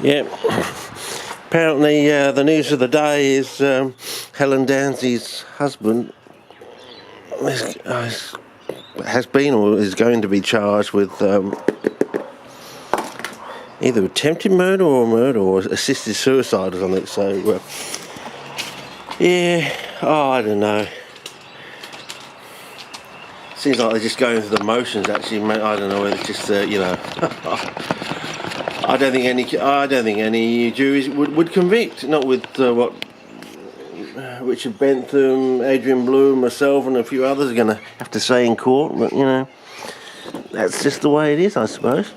Yeah. Apparently, the news of the day is Helen Danzy's husband has been or is going to be charged with either attempted murder or assisted suicide or something. So, yeah, I don't know. Seems like they're just going through the motions. Actually, I don't know whether it's just I don't think any juries would convict. Not with Richard Bentham, Adrian Bloom, myself, and a few others are going to have to say in court. But that's just the way it is, I suppose.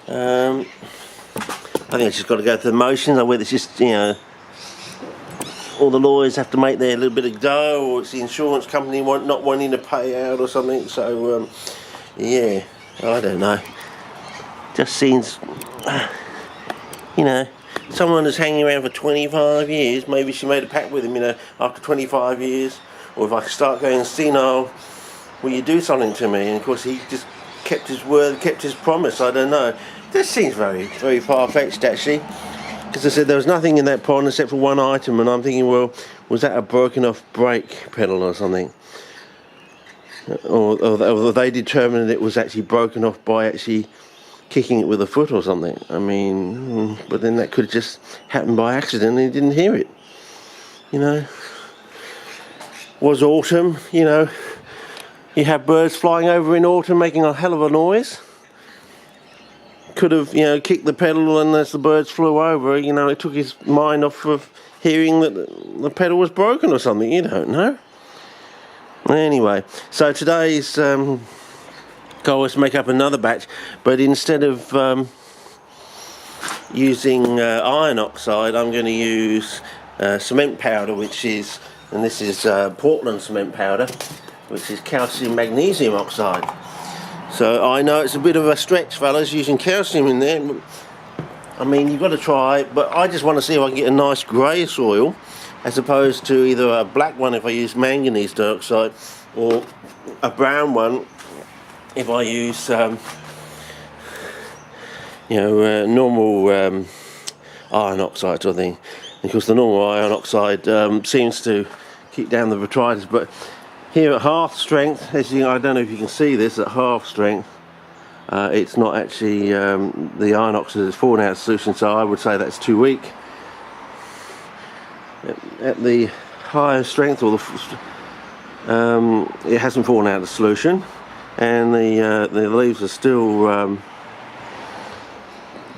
I think it's just got to go through the motions. Or whether it's just all the lawyers have to make their little bit of dough, or it's the insurance company not wanting to pay out or something. So yeah, I don't know. Just seems, someone that's hanging around for 25 years, maybe she made a pact with him, after 25 years, or if I start going senile, will you do something to me? And of course he just kept his word, kept his promise. I don't know. This seems very, very far-fetched, actually, because I said there was nothing in that pond except for one item, and I'm thinking, well, was that a broken-off brake pedal or something? Or they determined it was actually broken off by actually kicking it with a foot or something. I mean, but then that could have just happened by accident and he didn't hear it. Was autumn, you have birds flying over in autumn making a hell of a noise. Could have, kicked the pedal, and as the birds flew over, it took his mind off of hearing that the pedal was broken or something. You don't know. Anyway, so today's goal is to make up another batch, but instead of using iron oxide, I'm going to use cement powder, and this is Portland cement powder, which is calcium magnesium oxide. So I know it's a bit of a stretch, fellas, using calcium in there. I mean, you've got to try it, but I just want to see if I can get a nice grey soil, as opposed to either a black one if I use manganese dioxide, or a brown one if I use, normal iron oxide sort of thing. Because the normal iron oxide seems to keep down the botrytis, but here at half strength, I don't know if you can see this, at half strength, it's not actually, the iron oxide is falling out of solution, so I would say that's too weak. At the higher strength, or it hasn't fallen out of solution, and the leaves are still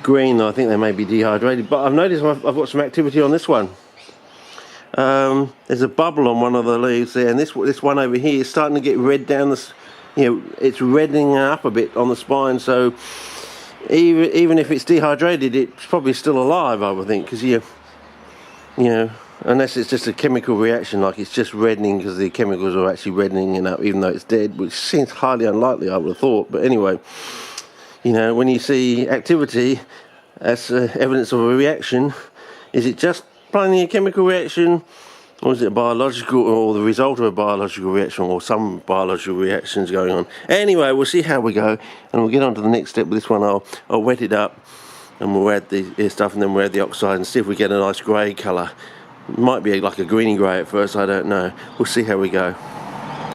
green. I think they may be dehydrated, but I've noticed I've got some activity on this one. There's a bubble on one of the leaves there, and this one over here is starting to get red down the, it's reddening up a bit on the spine. So even if it's dehydrated, it's probably still alive, I would think, because unless it's just a chemical reaction, like it's just reddening because the chemicals are actually reddening it up, even though it's dead, which seems highly unlikely, I would have thought. But anyway, when you see activity, that's evidence of a reaction. Is it just plainly a chemical reaction, or is it a biological, or the result of a biological reaction, or some biological reactions going on? Anyway, we'll see how we go, and we'll get on to the next step with this one. I'll wet it up, and we'll add the stuff, and then we'll add the oxide and see if we get a nice grey colour. It might be like a greeny grey at first, I don't know. We'll see how we go.